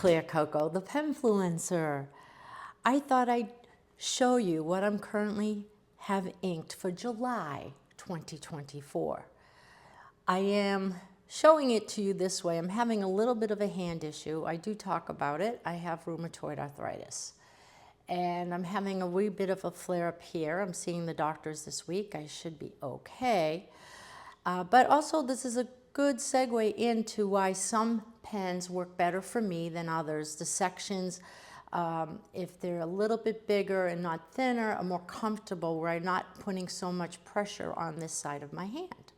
Clear Cocoa, the Penfluencer. I thought I'd show you what I'm currently have inked for July 2024. I am showing it to you this way. I'm having a little bit of a hand issue. I do talk about it. I have rheumatoid arthritis. And I'm having a wee bit of a flare up here. I'm seeing the doctors this week. I should be okay. But also this is a good segue into why some pens work better for me than others. The sections, if they're a little bit bigger and not thinner, are more comfortable where I'm not putting so much pressure on this side of my hand.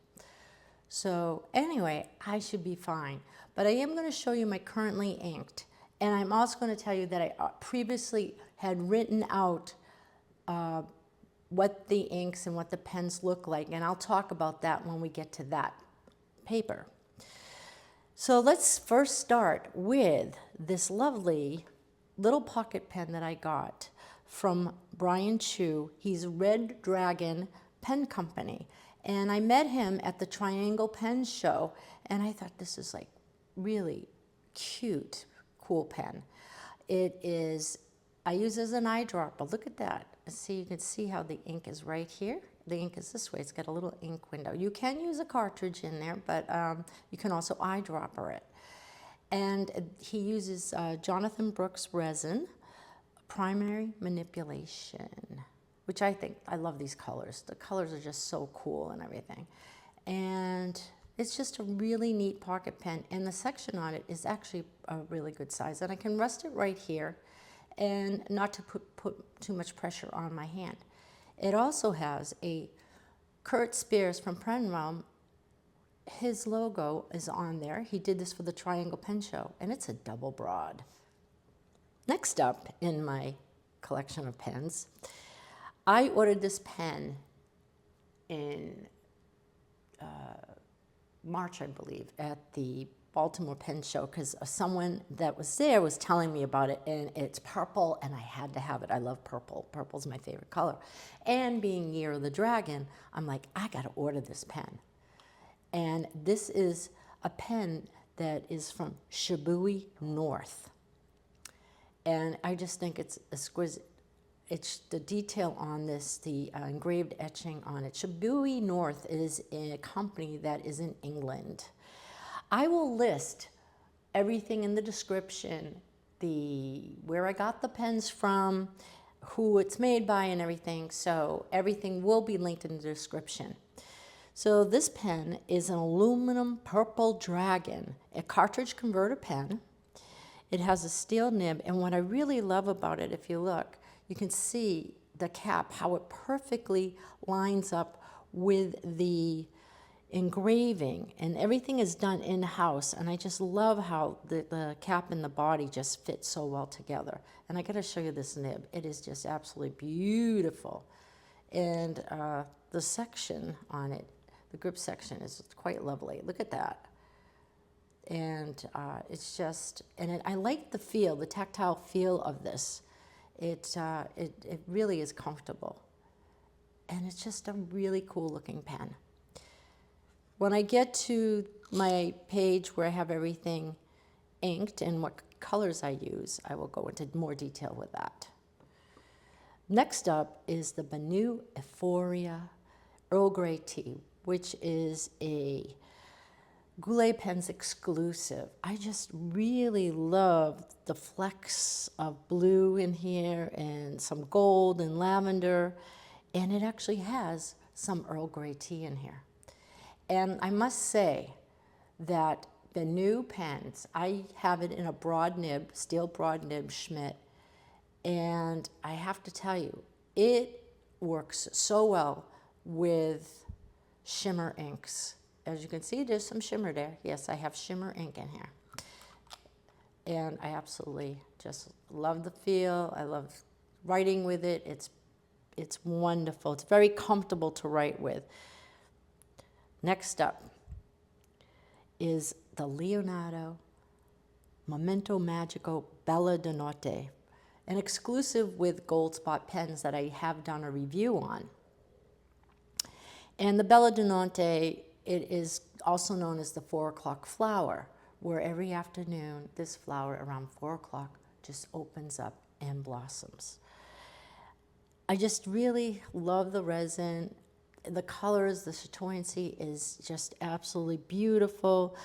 So anyway, I should be fine. But I am going to show you my currently inked. And I'm also going to tell you that I previously had written out what the inks and what the pens look like. And I'll talk about that when we get to that paper. So let's first start with this lovely little pocket pen that I got from Brian Chu. He's Red Dragon Pen Company. And I met him at the Triangle Pen Show. And I thought this is like really cute, cool pen. It is, I use as an eyedropper. Look at that. See, you can see how the ink is right here. The ink is this way. It's got a little ink window. You can use a cartridge in there, but you can also eyedropper it. And he uses Jonathan Brooks resin, primary manipulation, which I think, I love these colors. The colors are just so cool and everything. And it's just a really neat pocket pen. And the section on it is actually a really good size. And I can rest it right here and not to put too much pressure on my hand. It also has a Kurt Spears from Pen Realm. His logo is on there. He did this for the Triangle Pen Show, and it's a double broad. Next up in my collection of pens, I ordered this pen in March, I believe, at the Baltimore Pen Show, because someone that was there was telling me about it, and it's purple, and I had to have it. I love purple. Purple's my favorite color. And being Year of the Dragon, I'm like, I got to order this pen. And this is a pen that is from Shibui, North. And I just think it's exquisite. It's the detail on this, the engraved etching on it. Shibui North is a company that is in England. I will list everything in the description, where I got the pens from, who it's made by and everything, so everything will be linked in the description. So this pen is an aluminum purple dragon, a cartridge converter pen. It has a steel nib, and what I really love about it, if you look, you can see the cap, how it perfectly lines up with the engraving, and everything is done in-house, and I just love how the cap and the body just fit so well together. And I gotta show you this nib. It is just absolutely beautiful. And the section on it, the grip section, is quite lovely. Look at that. And it's just, and I like the feel, the tactile feel of this. It really is comfortable. And it's just a really cool looking pen. When I get to my page where I have everything inked and what colors I use, I will go into more detail with that. Next up is the Benu Euphoria Earl Grey Tea, which is a Goulet Pens exclusive. I just really love the flecks of blue in here and some gold and lavender, and it actually has some Earl Grey tea in here. And I must say that the new pens, I have it in a broad nib, steel broad nib Schmidt, and I have to tell you, it works so well with shimmer inks. As you can see, there's some shimmer there. Yes, I have shimmer ink in here. And I absolutely just love the feel. I love writing with it. It's wonderful. It's very comfortable to write with. Next up is the Leonardo Momento Magico Bella di Notte, an exclusive with Goldspot pens that I have done a review on. And the Bella di Notte, it is also known as the 4 o'clock flower, where every afternoon this flower around 4 o'clock just opens up and blossoms. I just really love the resin. The colors, the chatoyancy is just absolutely beautiful.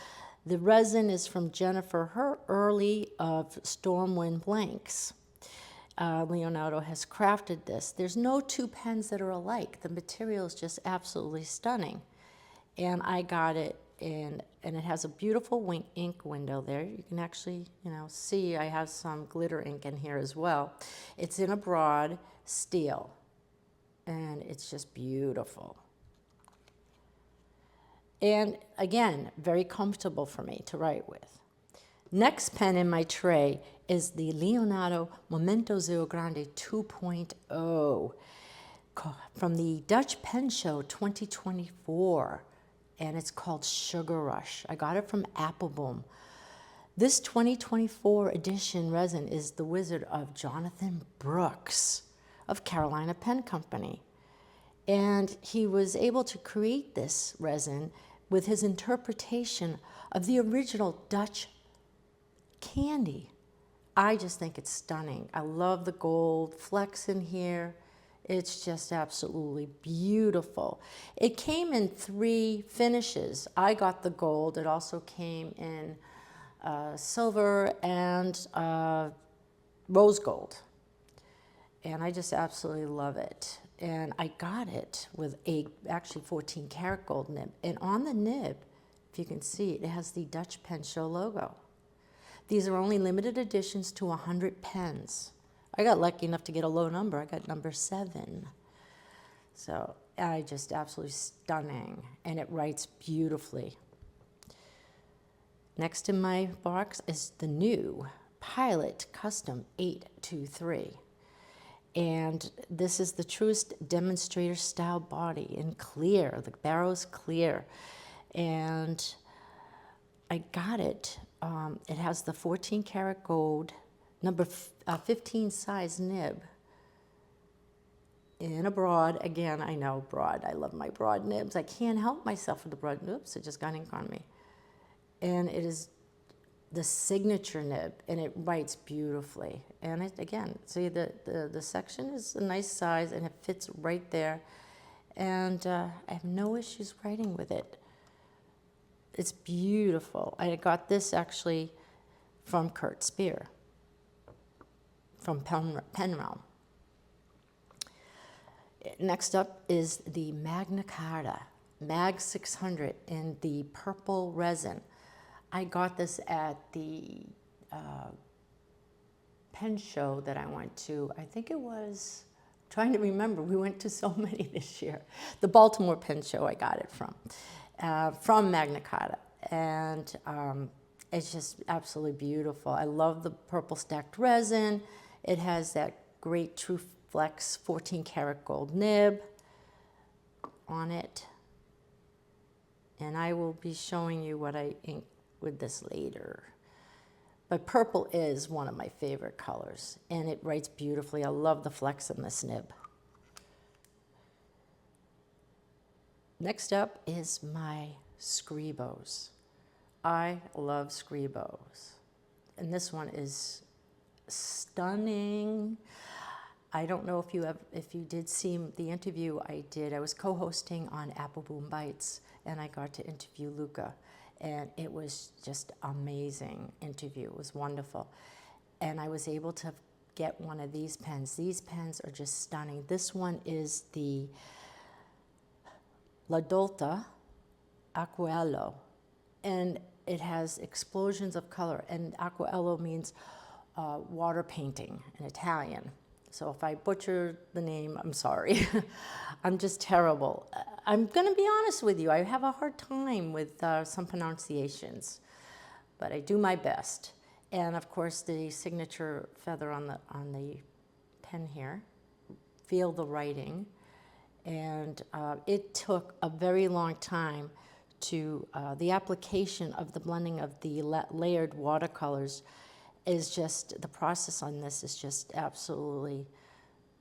The resin is from Jennifer Earl of Stormwind Blanks. Leonardo has crafted this. There's no two pens that are alike. The material is just absolutely stunning. And I got it in, and it has a beautiful ink window there. You can actually, see I have some glitter ink in here as well. It's in a broad steel, and it's just beautiful. And again, very comfortable for me to write with. Next pen in my tray is the Leonardo Momento Zero Grande 2.0 from the Dutch Pen Show 2024, and it's called Sugar Rush. I got it from Appelboom. This 2024 edition resin is the wizard of Jonathan Brooks of Carolina Pen Company. And he was able to create this resin with his interpretation of the original Dutch candy. I just think it's stunning. I love the gold flecks in here. It's just absolutely beautiful. It came in 3 finishes. I got the gold. It also came in silver and rose gold. And I just absolutely love it. And I got it with actually 14 karat gold nib. And on the nib, if you can see, it has the Dutch Pen Show logo. These are only limited editions to 100 pens. I got lucky enough to get a low number. I got number 7. So I just absolutely stunning. And it writes beautifully. Next in my box is the new Pilot Custom 823. And this is the truest demonstrator style body in clear. The barrel's clear. And I got it. It has the 14 karat gold, number 15 size nib in a broad. Again, I know broad. I love my broad nibs. I can't help myself with the broad nibs. It just got ink on me. And it is the signature nib, and it writes beautifully. And it, again, see the section is a nice size, and it fits right there. And I have no issues writing with it. It's beautiful. I got this actually from Kurt Spear, from Pen Realm. Next up is the Magna Carta, Mag 600 in the purple resin. I got this at the pen show that I went to. I think it was, trying to remember, we went to so many this year. The Baltimore Pen Show I got it from Magna Carta. And it's just absolutely beautiful. I love the purple stacked resin. It has that great True Flex 14 karat gold nib on it. And I will be showing you what I ink with this later. But purple is one of my favorite colors, and it writes beautifully. I love the flex in this nib. Next up is my Scribos. I love Scribos. And this one is stunning. I don't know if you did see the interview I did. I was co-hosting on Appelboom Bites, and I got to interview Luca. And it was just amazing interview. It was wonderful. And I was able to get one of these pens. These pens are just stunning. This one is the Dotta Acquerello. And it has explosions of color. And Acquerello means water painting in Italian. So if I butcher the name, I'm sorry. I'm just terrible. I'm going to be honest with you. I have a hard time with some pronunciations, but I do my best. And of course, the signature feather on the pen here. Feel the writing. And it took a very long time to the application of the blending of the layered watercolors. Is just, the process on this is just absolutely,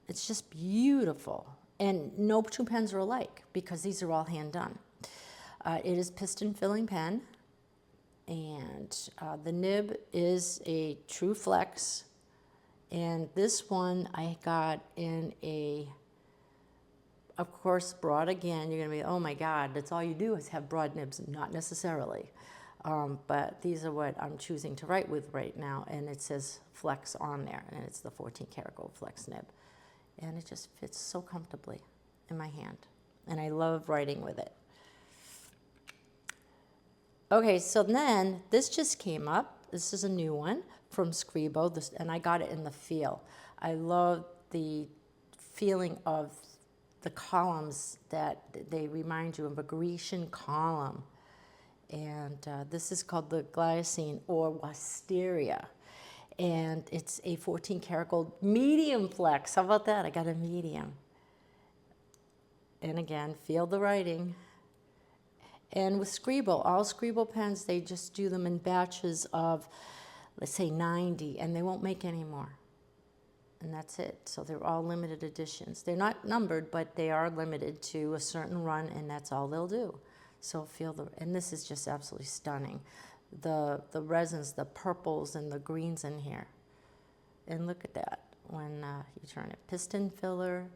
it's just beautiful. And no two pens are alike because these are all hand done. It is piston filling pen. And the nib is a true flex. And this one I got in a, of course, broad again. You're going to be, oh my God, that's all you do is have broad nibs. Not necessarily. But these are what I'm choosing to write with right now. And it says flex on there. And it's the 14 karat gold flex nib. And it just fits so comfortably in my hand. And I love writing with it. Okay, so then this just came up. This is a new one from Scribo, and I got it in the feel. I love the feeling of the columns that they remind you of a Grecian column. And this is called the Glycine or Wisteria. And it's a 14 karat gold medium flex. How about that? I got a medium. And again, feel the writing. And with Scribo, all Scribo pens, they just do them in batches of, let's say 90, and they won't make any more. And that's it. So they're all limited editions. They're not numbered, but they are limited to a certain run, and that's all they'll do. So feel the, and this is just absolutely stunning. The resins, the purples and the greens in here. And look at that when you turn it. Piston filler,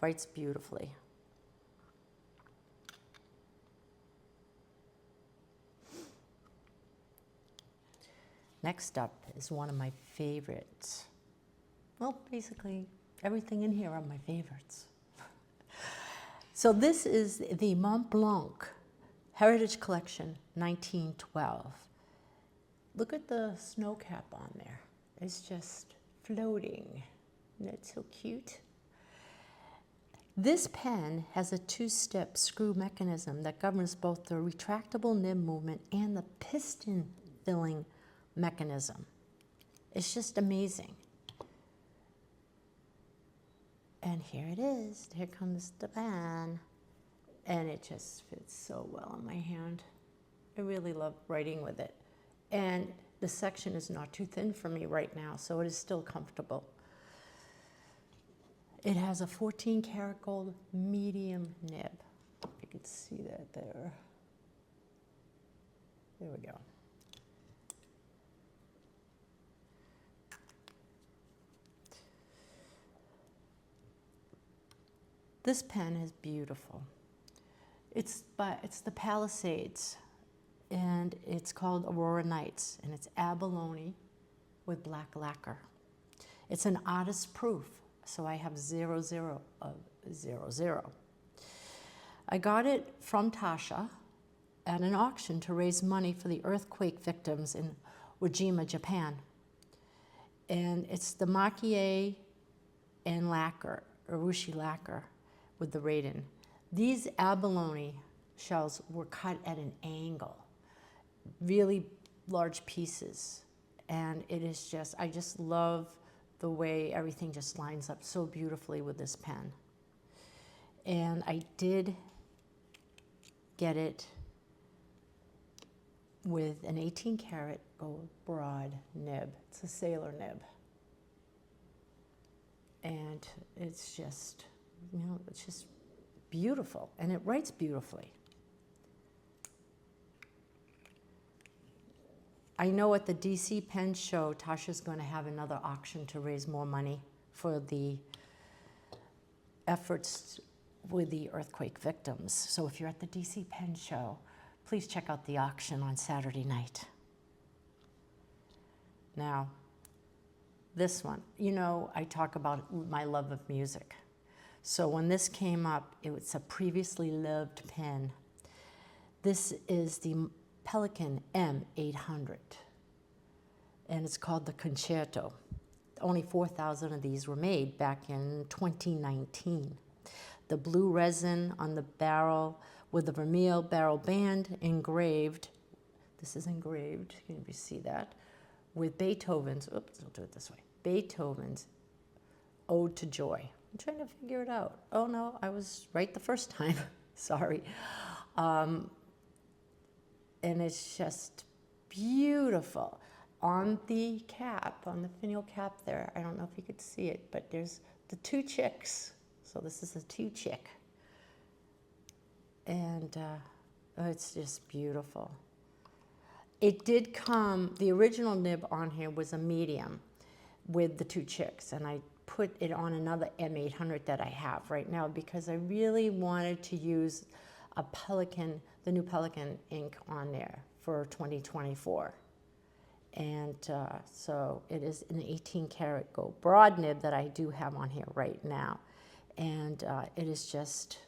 writes beautifully. Next up is one of my favorites. Well, basically, everything in here are my favorites. So this is the Montblanc Heritage Collection 1912. Look at the snow cap on there. It's just floating. Isn't that so cute? This pen has a two-step screw mechanism that governs both the retractable nib movement and the piston filling mechanism. It's just amazing. And here it is. Here comes the pen. And it just fits so well in my hand. I really love writing with it. And the section is not too thin for me right now, so it is still comfortable. It has a 14 karat gold medium nib. If you can see that there. There we go. This pen is beautiful. It's the Palisades, and it's called Aurora Nights, and it's abalone with black lacquer. It's an artist proof, so I have 00 of 00. I got it from Taccia at an auction to raise money for the earthquake victims in Ujima, Japan. And it's the maki and lacquer, urushi lacquer, with the radin. These abalone shells were cut at an angle, really large pieces. And it is just, I just love the way everything just lines up so beautifully with this pen. And I did get it with an 18 karat gold broad nib. It's a sailor nib. And it's just, you know, it's just beautiful, and it writes beautifully. I know at the DC Pen Show, Tasha's going to have another auction to raise more money for the efforts with the earthquake victims. So if you're at the DC Pen Show, please check out the auction on Saturday night. Now, this one, you know, I talk about my love of music. So when this came up, it was a previously loved pen. This is the Pelikan M800, and it's called the Concerto. Only 4,000 of these were made back in 2019. The blue resin on the barrel with the vermeil barrel band engraved. This is engraved, can you see that? With Beethoven's, oops, I'll do it this way. Beethoven's Ode to Joy. I'm trying to figure it out. Oh no, I was right the first time. Sorry. And it's just beautiful. On the cap, on the finial cap there, I don't know if you could see it, but there's the two chicks. So this is a two chick. And it's just beautiful. It did come, the original nib on here was a medium with the 2 chicks, and I put it on another M800 that I have right now because I really wanted to use a Pelikan, the new Pelikan ink on there for 2024. And so it is an 18 karat gold broad nib that I do have on here right now. And it is just,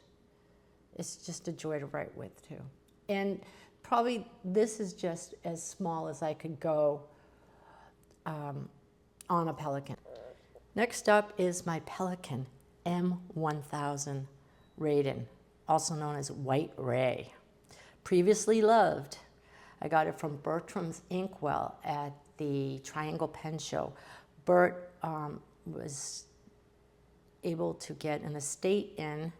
it's just a joy to write with too. And probably this is just as small as I could go on a Pelikan. Next up is my Pelikan M1000 Raiden, also known as White Ray. Previously loved. I got it from Bertram's Inkwell at the Triangle Pen Show. Bert was able to get an estate in,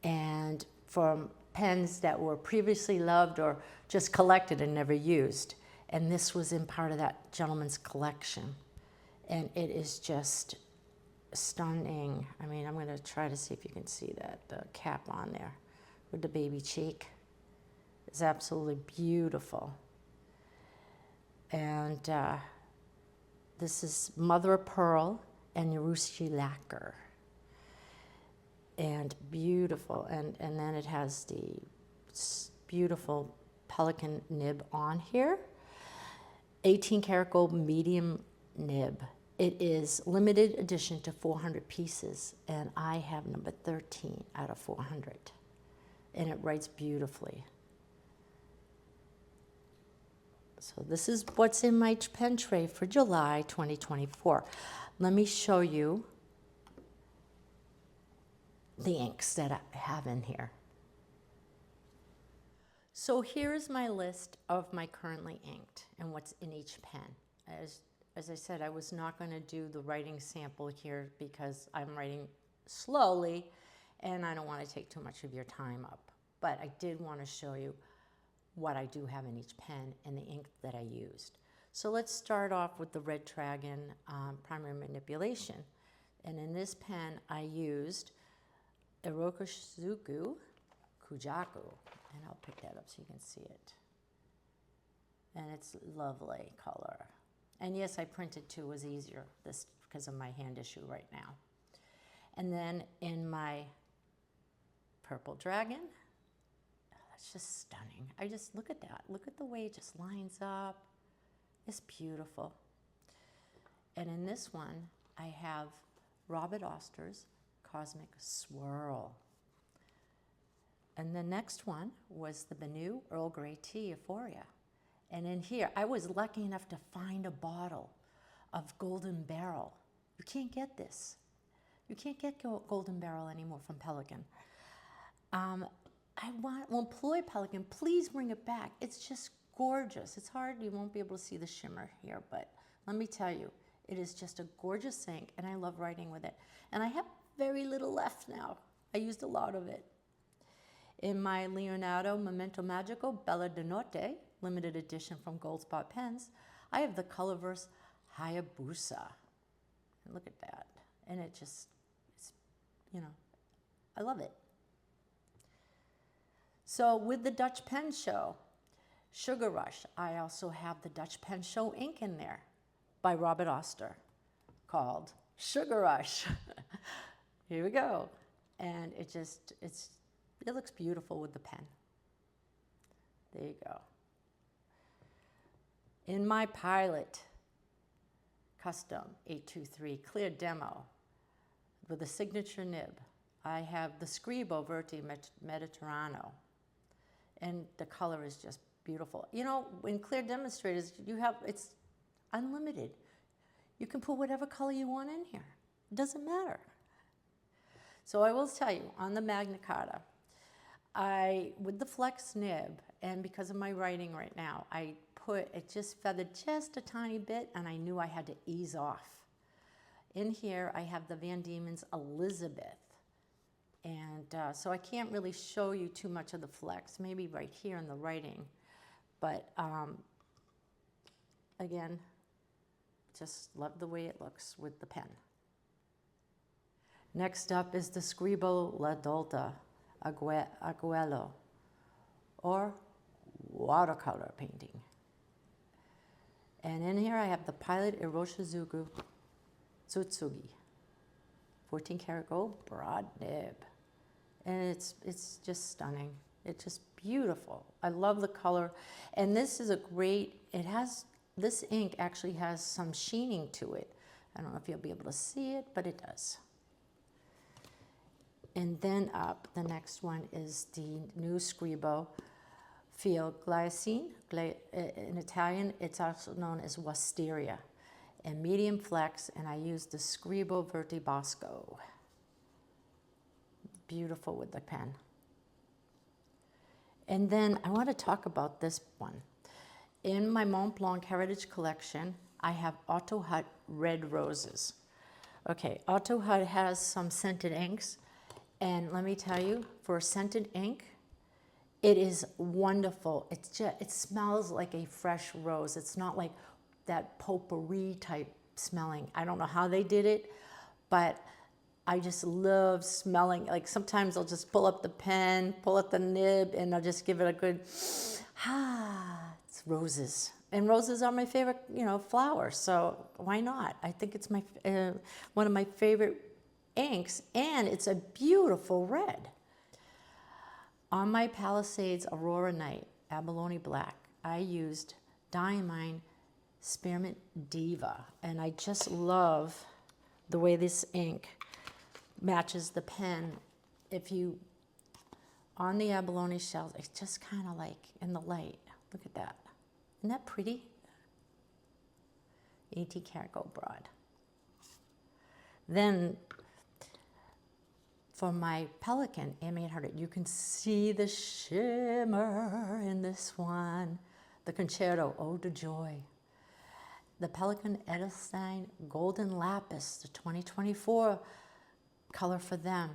and from pens that were previously loved or just collected and never used. And this was in part of that gentleman's collection. And it is just stunning. I mean, I'm gonna try to see if you can see that, the cap on there with the baby cheek. It's absolutely beautiful. And this is mother of pearl and Urushi lacquer. And beautiful, and then it has the beautiful Pelikan nib on here. 18 karat gold medium nib. It is limited edition to 400 pieces, and I have number 13 out of 400. And it writes beautifully. So this is what's in my pen tray for July 2024. Let me show you the inks that I have in here. So here's my list of my currently inked and what's in each pen. As I said, I was not going to do the writing sample here because I'm writing slowly and I don't want to take too much of your time up. But I did want to show you what I do have in each pen and the ink that I used. So let's start off with the Red Dragon primary manipulation. And in this pen I used Kujaku, and I'll pick that up so you can see it. And it's lovely color. And yes, I printed too, it was easier this because of my hand issue right now. And then in my Purple Dragon, oh, that's just stunning. I just, look at that. Look at the way it just lines up. It's beautiful. And in this one, I have Robert Oster's Cosmic Swirl. And the next one was the Benu Earl Grey Tea Euphoria. And in here, I was lucky enough to find a bottle of Golden Barrel. You can't get this. You can't get Golden Barrel anymore from Pelikan. I will employ Pelikan, please bring it back. It's just gorgeous. It's hard, you won't be able to see the shimmer here, but let me tell you, it is just a gorgeous ink, and I love writing with it. And I have very little left now. I used a lot of it. In my Leonardo Momento Magico Bella de Notte, limited edition from Goldspot Pens, I have the Colorverse Hayabusa. And look at that. And it just, it's, you know, I love it. So with the Dutch Pen Show, Sugar Rush, I also have the Dutch Pen Show ink in there by Robert Oster called Sugar Rush. Here we go. And it just, it looks beautiful with the pen. There you go. In my Pilot Custom 823 Clear Demo with a signature nib, I have the Scribo Verti Mediterraneo. And the color is just beautiful. You know, in clear demonstrators, you have, it's unlimited. You can put whatever color you want in here. It doesn't matter. So I will tell you, on the Magna Carta, with the flex nib, and because of my writing right now, I put, it just feathered just a tiny bit, and I knew I had to ease off. In here, I have the Van Diemen's Elizabeth. And so I can't really show you too much of the flex, maybe right here in the writing. But again, just love the way it looks with the pen. Next up is the Scribo La Dotta Acquerello, or watercolor painting. And in here I have the Pilot Iroshizuku Tsutsugi. 14 karat gold, broad nib. And it's just stunning. It's just beautiful. I love the color. And this is a great, this ink actually has some sheening to it. I don't know if you'll be able to see it, but it does. And then up, the next one is the new Scribo Field Glycine. In Italian, it's also known as Wisteria. And medium flex, and I use the Scribo Verde Bosco. Beautiful with the pen. And then I want to talk about this one. In my Montblanc Heritage Collection, I have Otto Hutt Red Roses. Okay, Otto Hutt has some scented inks, and let me tell you, for a scented ink, it is wonderful. It smells like a fresh rose. It's not like that potpourri type smelling. I don't know how they did it, but I just love smelling. Like sometimes I'll just pull up the pen, pull up the nib, and I'll just give it a good, it's roses. And roses are my favorite, flower, so why not? I think it's one of my favorite inks, and it's a beautiful red. On my Palisades Aurora Night, Abalone Black, I used Diamine Spearmint Diva, and I just love the way this ink matches the pen. On the abalone shells, it's just kind of like in the light. Look at that. Isn't that pretty? 18 karat gold broad. Then for my Pelikan M800, you can see the shimmer in this one. The Concerto, Ode to Joy. The Pelikan Edelstein Golden Lapis, the 2024 color for them.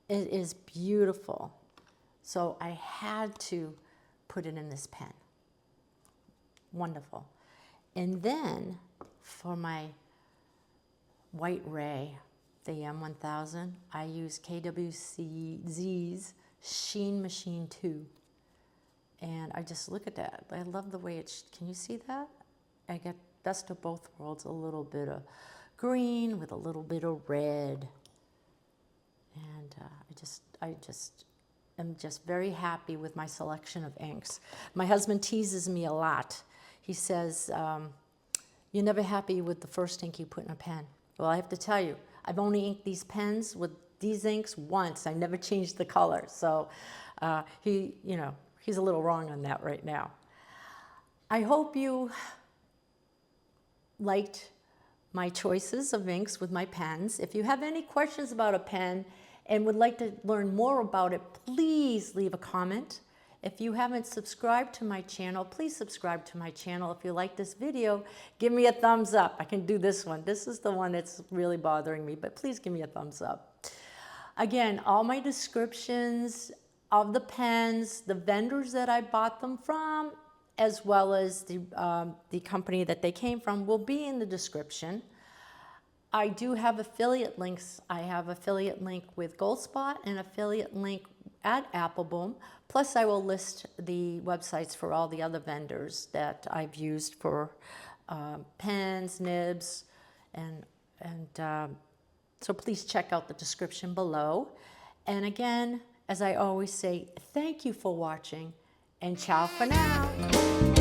It is beautiful. So I had to put it in this pen. Wonderful. And then for my White Ray, the M1000, I use KWCZ's Sheen Machine 2. And I just look at that. I love the way can you see that? I get best of both worlds, a little bit of green with a little bit of red. And I am just very happy with my selection of inks. My husband teases me a lot. He says, you're never happy with the first ink you put in a pen. Well, I have to tell you, I've only inked these pens with these inks once. I never changed the color. So he's a little wrong on that right now. I hope you liked my choices of inks with my pens. If you have any questions about a pen and would like to learn more about it, please leave a comment. If you haven't subscribed to my channel, please subscribe to my channel. If you like this video, give me a thumbs up. I can do this one. This is the one that's really bothering me, but please give me a thumbs up. Again, all my descriptions of the pens, the vendors that I bought them from, as well as the company that they came from, will be in the description. I do have affiliate links. I have affiliate link with Goldspot and affiliate link at Appelboom. Plus, I will list the websites for all the other vendors that I've used for pens, nibs, and so please check out the description below. And again, as I always say, thank you for watching, and ciao for now.